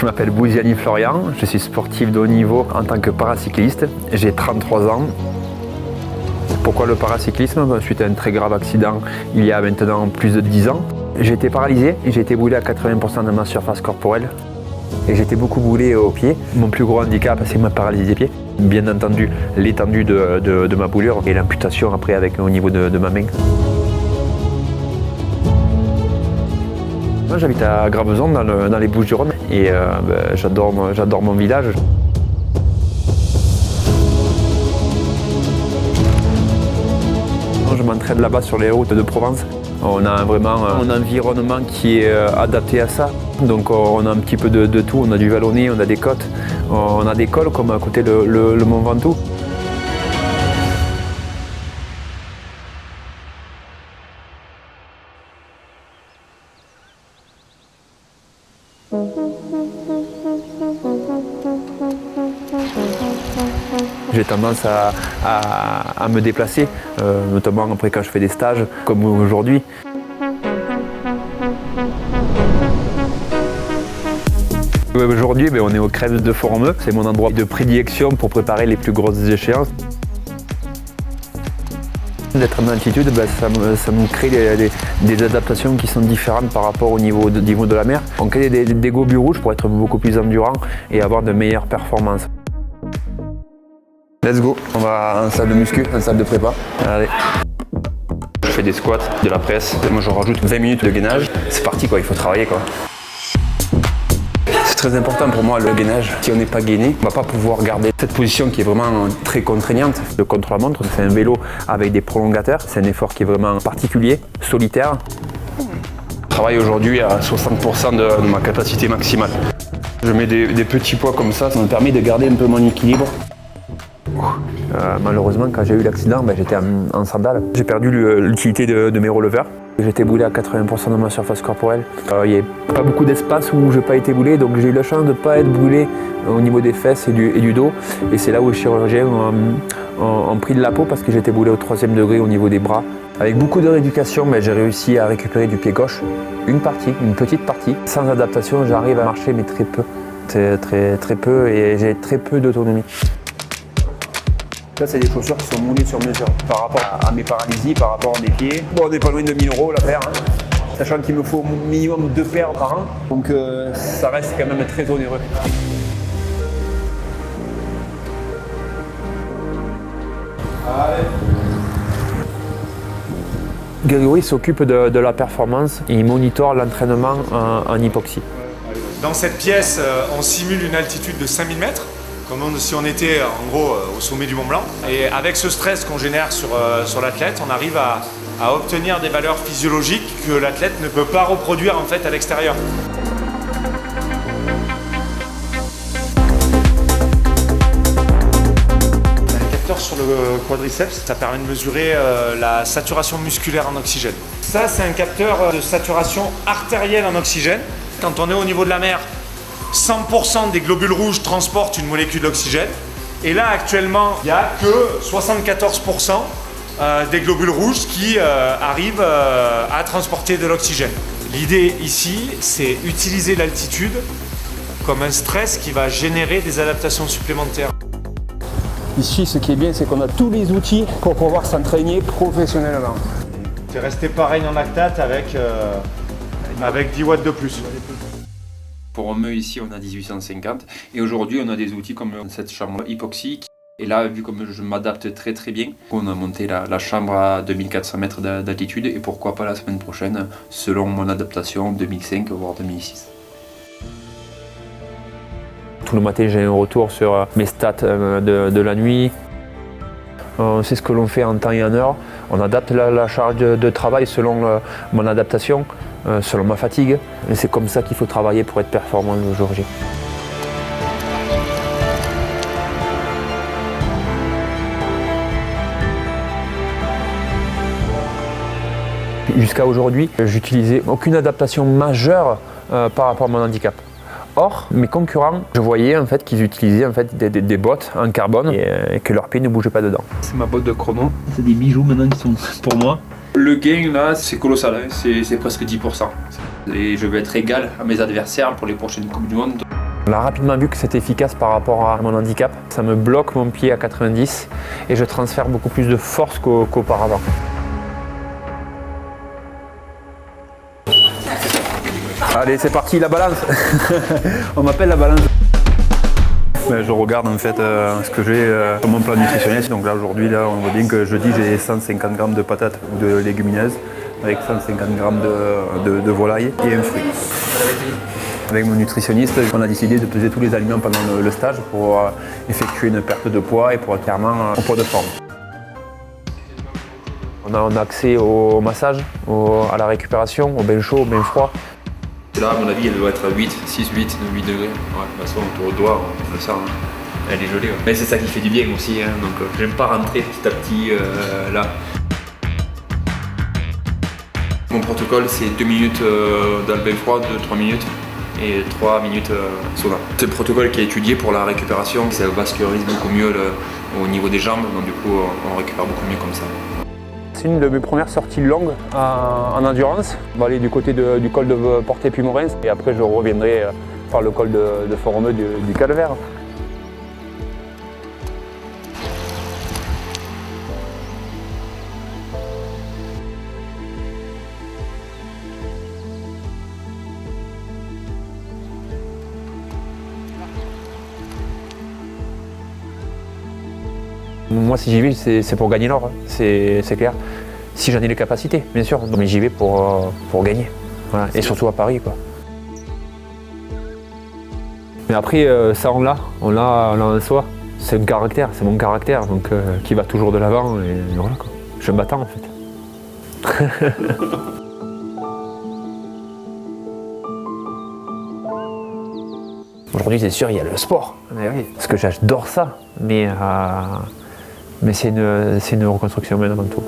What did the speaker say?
m'appelle Bouziani Florian, je suis sportif de haut niveau en tant que paracycliste. J'ai 33 ans. Pourquoi le paracyclisme? Suite à un très grave accident il y a maintenant plus de 10 ans. J'ai été paralysé, j'ai été brûlé à 80% de ma surface corporelle. Et j'ai été beaucoup brûlé aux pieds. Mon plus gros handicap, c'est ma paralysie des pieds. Bien entendu, l'étendue de ma brûlure et l'amputation après au niveau de ma main. Moi, j'habite à Graveson dans les Bouches-du-Rhône et j'adore mon village. Je m'entraîne là-bas sur les routes de Provence. On a vraiment un environnement qui est adapté à ça. Donc on a un petit peu de tout, on a du vallonné, on a des côtes, on a des cols comme à côté le Mont Ventoux. J'ai tendance à me déplacer, notamment après quand je fais des stages, comme aujourd'hui. Aujourd'hui, on est au Crêves de Foromeux. C'est mon endroit de prédilection pour préparer les plus grosses échéances. D'être en altitude, ça nous crée des adaptations qui sont différentes par rapport au niveau de la mer. On crée des globules rouges pour être beaucoup plus endurant et avoir de meilleures performances. Let's go, on va en salle de muscu, en salle de prépa. Allez. Je fais des squats, de la presse, moi je rajoute 20 minutes de gainage. C'est parti quoi, il faut travailler quoi. C'est très important pour moi le gainage. Si on n'est pas gainé, on ne va pas pouvoir garder cette position qui est vraiment très contraignante. Le contre-la-montre, c'est un vélo avec des prolongateurs. C'est un effort qui est vraiment particulier, solitaire. Je travaille aujourd'hui à 60% de ma capacité maximale. Je mets des petits poids comme ça me permet de garder un peu mon équilibre. Malheureusement, quand j'ai eu l'accident, j'étais en sandales. J'ai perdu l'utilité de mes releveurs. J'étais brûlé à 80% de ma surface corporelle. Il n'y a pas beaucoup d'espace où je n'ai pas été brûlé, donc j'ai eu la chance de ne pas être brûlé au niveau des fesses et du dos. Et c'est là où les chirurgiens ont pris de la peau parce que j'étais brûlé au 3e degré au niveau des bras. Avec beaucoup de rééducation, j'ai réussi à récupérer du pied gauche une petite partie. Sans adaptation, j'arrive à marcher, mais très peu. Très peu, et j'ai très peu d'autonomie. Là, c'est des chaussures qui sont moulées sur mesure par rapport à mes paralysies, par rapport à mes pieds. Bon, on n'est pas loin de 1000 € la paire, hein. Sachant qu'il me faut au minimum 2 paires par an. Donc ça reste quand même très onéreux. Allez. Grégory s'occupe de la performance et il monitore l'entraînement en hypoxie. Dans cette pièce, on simule une altitude de 5000 mètres. Comme si on était en gros au sommet du Mont Blanc. Et avec ce stress qu'on génère sur l'athlète, on arrive à obtenir des valeurs physiologiques que l'athlète ne peut pas reproduire en fait à l'extérieur. Un capteur sur le quadriceps, ça permet de mesurer la saturation musculaire en oxygène. Ça, c'est un capteur de saturation artérielle en oxygène. Quand on est au niveau de la mer, 100% des globules rouges transportent une molécule d'oxygène. Et là, actuellement, il n'y a que 74% des globules rouges qui arrivent à transporter de l'oxygène. L'idée ici, c'est utiliser l'altitude comme un stress qui va générer des adaptations supplémentaires. Ici, ce qui est bien, c'est qu'on a tous les outils pour pouvoir s'entraîner professionnellement. C'est resté pareil en lactate avec 10 watts de plus. Pour Foromeux, ici, on a 1850 et aujourd'hui, on a des outils comme cette chambre hypoxique. Et là, vu comme je m'adapte très bien, on a monté la chambre à 2400 mètres d'altitude et pourquoi pas la semaine prochaine, selon mon adaptation, 2005 voire 2006. Tout le matin, j'ai un retour sur mes stats de la nuit. On sait ce que l'on fait en temps et en heure. On adapte la charge de travail selon mon adaptation, selon ma fatigue. Et c'est comme ça qu'il faut travailler pour être performant le jour J. Jusqu'à aujourd'hui, j'utilisais aucune adaptation majeure par rapport à mon handicap. Or, mes concurrents, je voyais en fait qu'ils utilisaient en fait des bottes en carbone et que leurs pieds ne bougeaient pas dedans. C'est ma botte de chrono, c'est des bijoux maintenant qui sont pour moi. Le gain là, c'est colossal, hein. C'est presque 10%. Et je vais être égal à mes adversaires pour les prochaines Coupes du Monde. On a rapidement vu que c'était efficace par rapport à mon handicap. Ça me bloque mon pied à 90 et je transfère beaucoup plus de force qu'auparavant. Allez, c'est parti, la balance. On m'appelle la balance. Je regarde en fait ce que j'ai sur mon plan nutritionnel. Donc là aujourd'hui, on voit bien que jeudi j'ai 150 grammes de patates ou de légumineuses avec 150 grammes de volaille et un fruit. Avec mon nutritionniste, on a décidé de peser tous les aliments pendant le stage pour effectuer une perte de poids et pour être clairement en poids de forme. On a accès au massage, à la récupération, au bain chaud, au bain froid. Là, à mon avis, elle doit être à 8, 6, 8, 8 degrés. Ouais, de toute façon, autour du doigt, on le sent. Hein. Elle est jolie. Ouais. Mais c'est ça qui fait du bien aussi. Hein. Donc, j'aime pas rentrer petit à petit là. Mon protocole, c'est 2 minutes dans le bain froid, 2-3 minutes et 3 minutes sauna. C'est le protocole qui est étudié pour la récupération. Ça vascularise beaucoup mieux au niveau des jambes. Donc, du coup, on récupère beaucoup mieux comme ça. C'est une de mes premières sorties longues en endurance. On va aller du côté du col de Portet-Puymorens et après je reviendrai par le col de Font-Romeu du Calvaire. Moi, si j'y vais, c'est pour gagner l'or, hein. C'est clair. Si j'en ai les capacités, bien sûr, mais j'y vais pour gagner. Voilà. Et surtout à Paris, quoi. Mais après, ça, on l'a en soi. C'est un caractère, c'est mon caractère, donc qui va toujours de l'avant. Et voilà, quoi. Je suis un battant, en fait. Aujourd'hui, c'est sûr, il y a le sport. Mais oui, parce que j'adore ça, mais c'est une reconstruction humaine avant tout.